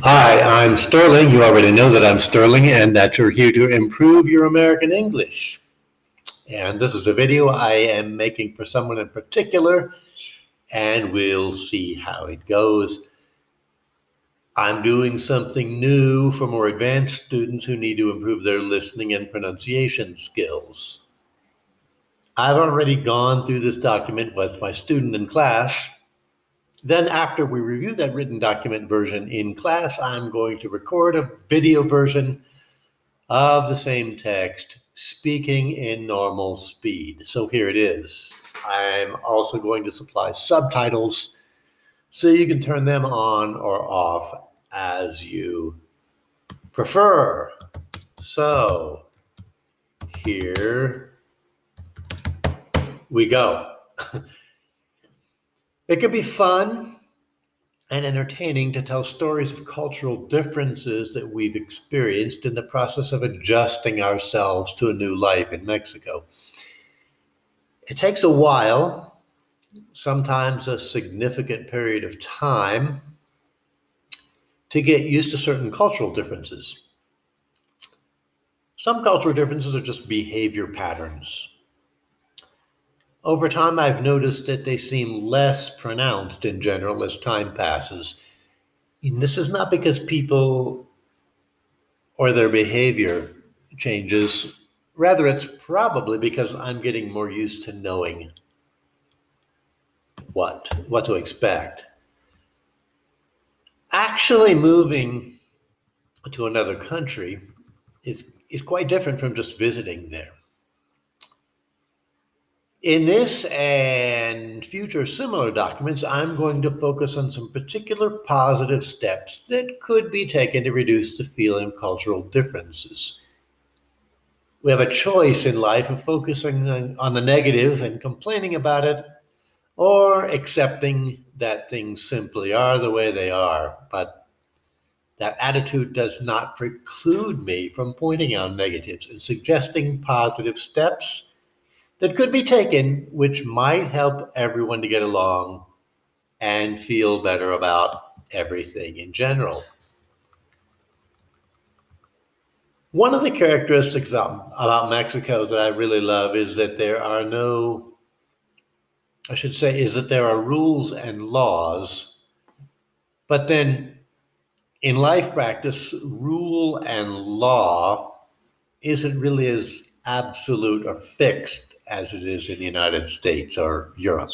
Hi, I'm Sterling. You already know that I'm Sterling and that you're here to improve your American English. And this is a video I am making for someone in particular, and we'll see how it goes. I'm doing something new for more advanced students who need to improve their listening and pronunciation skills. I've already gone through this document with my student in class. Then after we review that written document version in class, I'm going to record a video version of the same text, speaking in normal speed. So here it is. I'm also going to supply subtitles so you can turn them on or off as you prefer. So here we go. It could be fun and entertaining to tell stories of cultural differences that we've experienced in the process of adjusting ourselves to a new life in Mexico. It takes a while, sometimes a significant period of time, to get used to certain cultural differences. Some cultural differences are just behavior patterns. Over time, I've noticed that they seem less pronounced in general as time passes. And this is not because people or their behavior changes. Rather, it's probably because I'm getting more used to knowing what to expect. Actually moving to another country is quite different from just visiting there. In this and future similar documents, I'm going to focus on some particular positive steps that could be taken to reduce the feeling of cultural differences. We have a choice in life of focusing on the negative and complaining about it, or accepting that things simply are the way they are. But that attitude does not preclude me from pointing out negatives and suggesting positive steps that could be taken, which might help everyone to get along and feel better about everything in general. One of the characteristics about Mexico that I really love is that there are there are rules and laws, but then in life practice, rule and law isn't really as absolute or fixed as it is in the United States or Europe.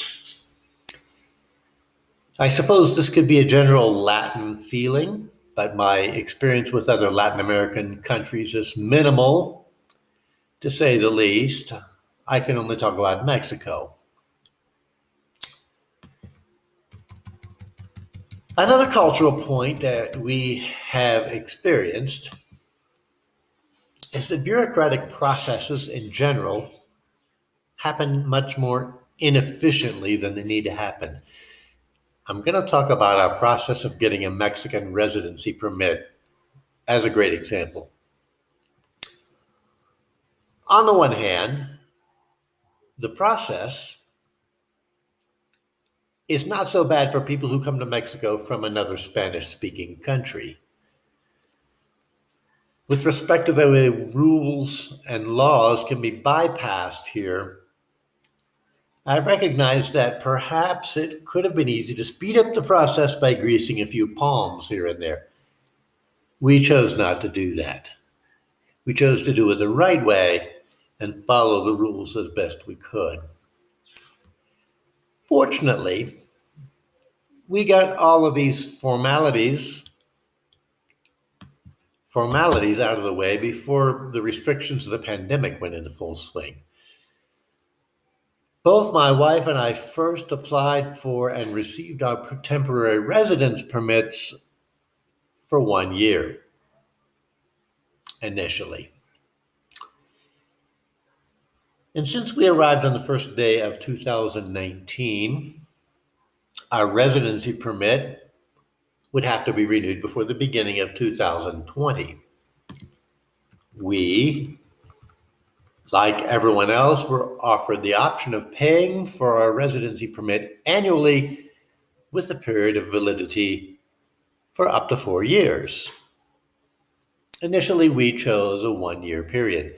I suppose this could be a general Latin feeling, but my experience with other Latin American countries is minimal, to say the least. I can only talk about Mexico. Another cultural point that we have experienced is that bureaucratic processes in general happen much more inefficiently than they need to happen. I'm going to talk about our process of getting a Mexican residency permit as a great example. On the one hand, the process is not so bad for people who come to Mexico from another Spanish-speaking country. With respect to the way rules and laws can be bypassed here, I recognize that perhaps it could have been easy to speed up the process by greasing a few palms here and there. We chose not to do that. We chose to do it the right way and follow the rules as best we could. Fortunately, we got all of these formalities out of the way before the restrictions of the pandemic went into full swing. Both my wife and I first applied for and received our temporary residence permits for 1 year initially. And since we arrived on the first day of 2019, our residency permit would have to be renewed before the beginning of 2020. We, like everyone else, were offered the option of paying for our residency permit annually with a period of validity for up to 4 years. Initially, we chose a 1-year period.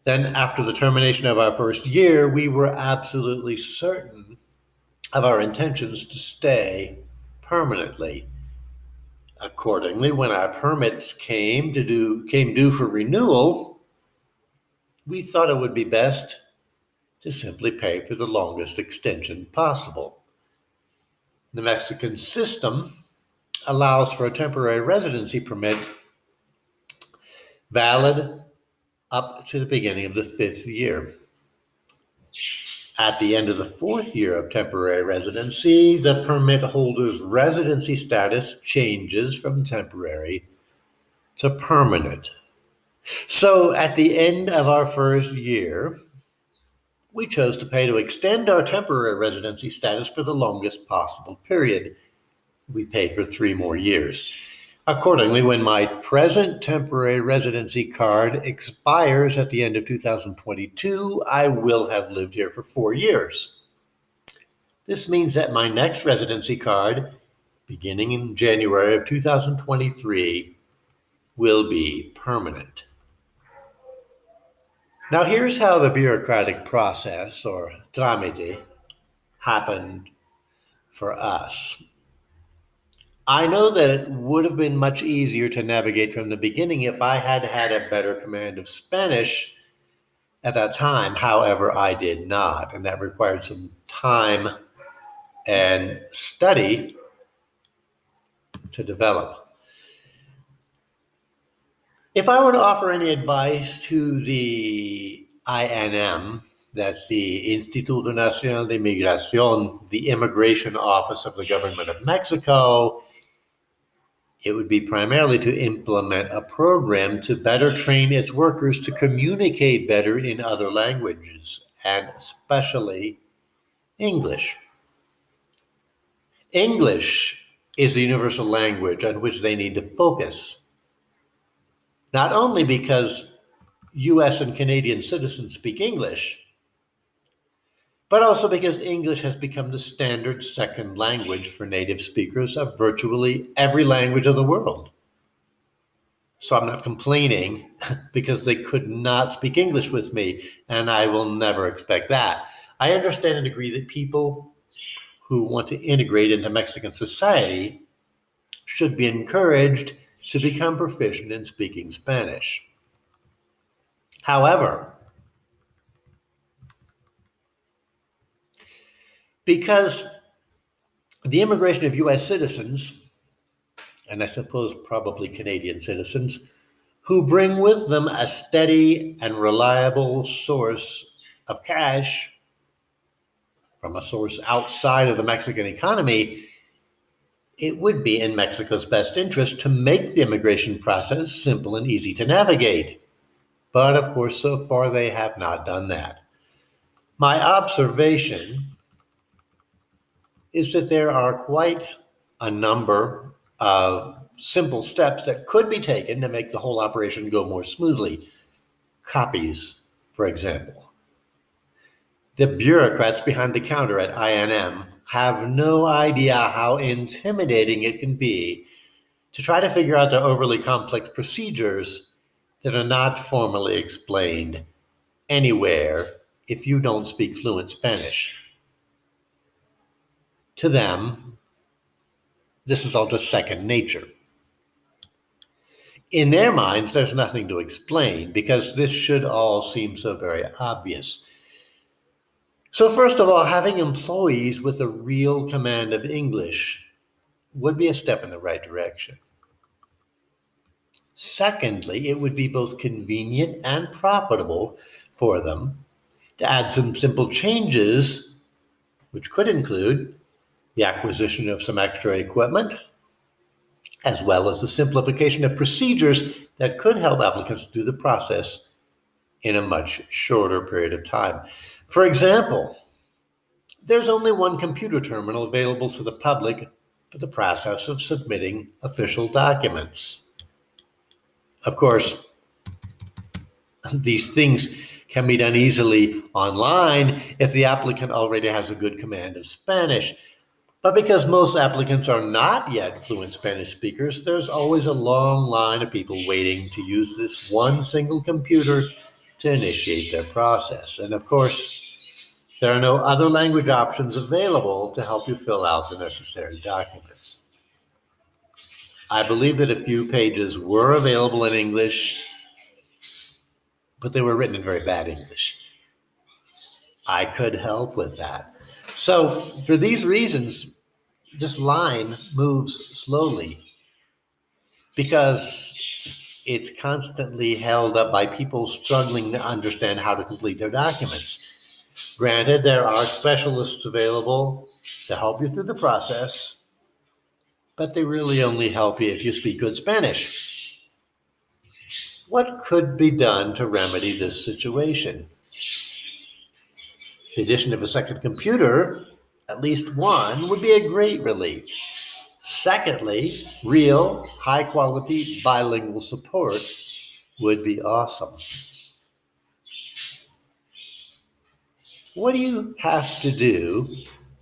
Then, after the termination of our first year, we were absolutely certain of our intentions to stay permanently. Accordingly, when our permits came due for renewal, we thought it would be best to simply pay for the longest extension possible. The Mexican system allows for a temporary residency permit valid up to the beginning of the 5th year. At the end of the 4th year of temporary residency, the permit holder's residency status changes from temporary to permanent. So at the end of our first year, we chose to pay to extend our temporary residency status for the longest possible period. We paid for 3 more years. Accordingly, when my present temporary residency card expires at the end of 2022, I will have lived here for 4 years. This means that my next residency card, beginning in January of 2023, will be permanent. Now, here's how the bureaucratic process, or trámite, happened for us. I know that it would have been much easier to navigate from the beginning if I had had a better command of Spanish at that time. However, I did not, and that required some time and study to develop. If I were to offer any advice to the INM, that's the Instituto Nacional de Migración, the immigration office of the government of Mexico, it would be primarily to implement a program to better train its workers to communicate better in other languages, and especially English. English is the universal language on which they need to focus, not only because US and Canadian citizens speak English, but also because English has become the standard second language for native speakers of virtually every language of the world. So I'm not complaining because they could not speak English with me, and I will never expect that. I understand and agree that people who want to integrate into Mexican society should be encouraged to become proficient in speaking Spanish. However, because the immigration of US citizens, and I suppose probably Canadian citizens, who bring with them a steady and reliable source of cash from a source outside of the Mexican economy, it would be in Mexico's best interest to make the immigration process simple and easy to navigate. But of course, so far they have not done that. My observation is that there are quite a number of simple steps that could be taken to make the whole operation go more smoothly. Copies, for example. The bureaucrats behind the counter at INM have no idea how intimidating it can be to try to figure out the overly complex procedures that are not formally explained anywhere if you don't speak fluent Spanish. To them, this is all just second nature. In their minds, there's nothing to explain because this should all seem so very obvious. So first of all, having employees with a real command of English would be a step in the right direction. Secondly, it would be both convenient and profitable for them to add some simple changes, which could include the acquisition of some extra equipment, as well as the simplification of procedures that could help applicants do the process in a much shorter period of time. For example, there's only one computer terminal available to the public for the process of submitting official documents. Of course, these things can be done easily online if the applicant already has a good command of Spanish. But because most applicants are not yet fluent Spanish speakers, there's always a long line of people waiting to use this one single computer to initiate their process. And of course, there are no other language options available to help you fill out the necessary documents. I believe that a few pages were available in English, but they were written in very bad English. I could help with that. So for these reasons, this line moves slowly because it's constantly held up by people struggling to understand how to complete their documents. Granted, there are specialists available to help you through the process, but they really only help you if you speak good Spanish. What could be done to remedy this situation? The addition of a second computer, at least one, would be a great relief. Secondly, real, high-quality bilingual support would be awesome. What do you have to do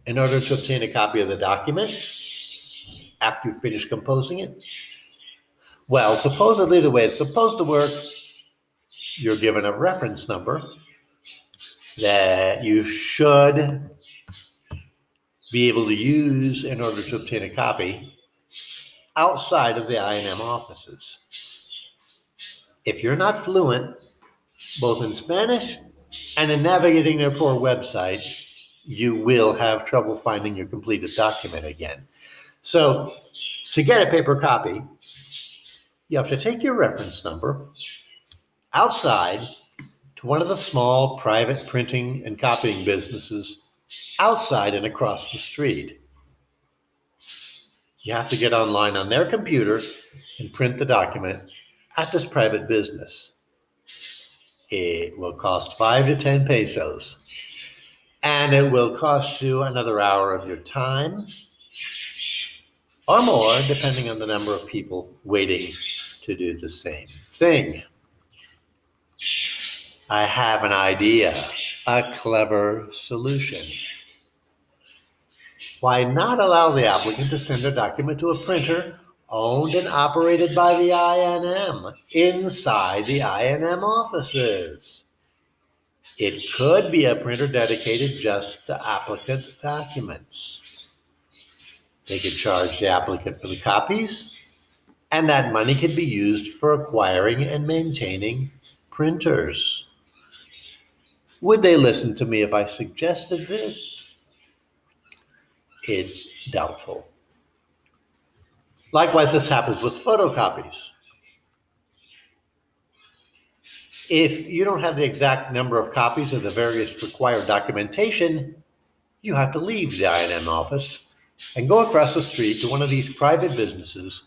in order to obtain a copy of the document after you finish composing it? Well, supposedly the way it's supposed to work, you're given a reference number that you should be able to use in order to obtain a copy outside of the I&M offices. If you're not fluent, both in Spanish and in navigating their poor website, you will have trouble finding your completed document again. So to get a paper copy, you have to take your reference number outside to one of the small private printing and copying businesses outside and across the street. You have to get online on their computer and print the document at this private business. It will cost 5 to 10 pesos, and it will cost you another hour of your time or more, depending on the number of people waiting to do the same thing. I have an idea, a clever solution. Why not allow the applicant to send a document to a printer owned and operated by the I&M inside the I&M offices? It could be a printer dedicated just to applicant documents. They could charge the applicant for the copies, and that money could be used for acquiring and maintaining printers. Would they listen to me if I suggested this? It's doubtful. Likewise, this happens with photocopies. If you don't have the exact number of copies of the various required documentation, you have to leave the I&M office and go across the street to one of these private businesses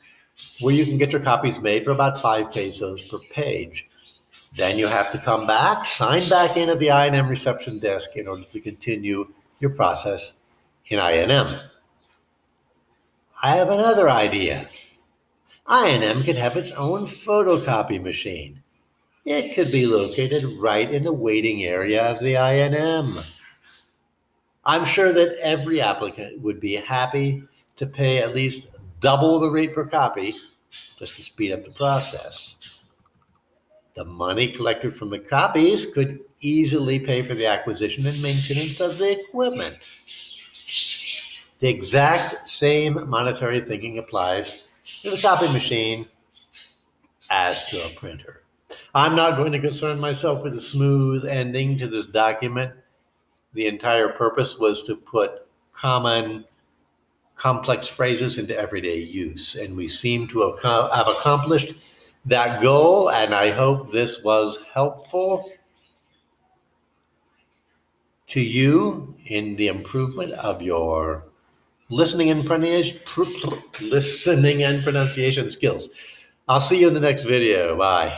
where you can get your copies made for about 5 pesos per page. Then you have to come back, sign back in at the I&M reception desk in order to continue your process in I&M. I have another idea. I&M could have its own photocopy machine. It could be located right in the waiting area of the I&M. I'm sure that every applicant would be happy to pay at least double the rate per copy just to speed up the process. The money collected from the copies could easily pay for the acquisition and maintenance of the equipment. The exact same monetary thinking applies to the copy machine as to a printer. I'm not going to concern myself with a smooth ending to this document. The entire purpose was to put common, complex phrases into everyday use, and we seem to have accomplished that goal, and I hope this was helpful to you in the improvement of your listening and pronunciation skills. I'll see you in the next video. Bye.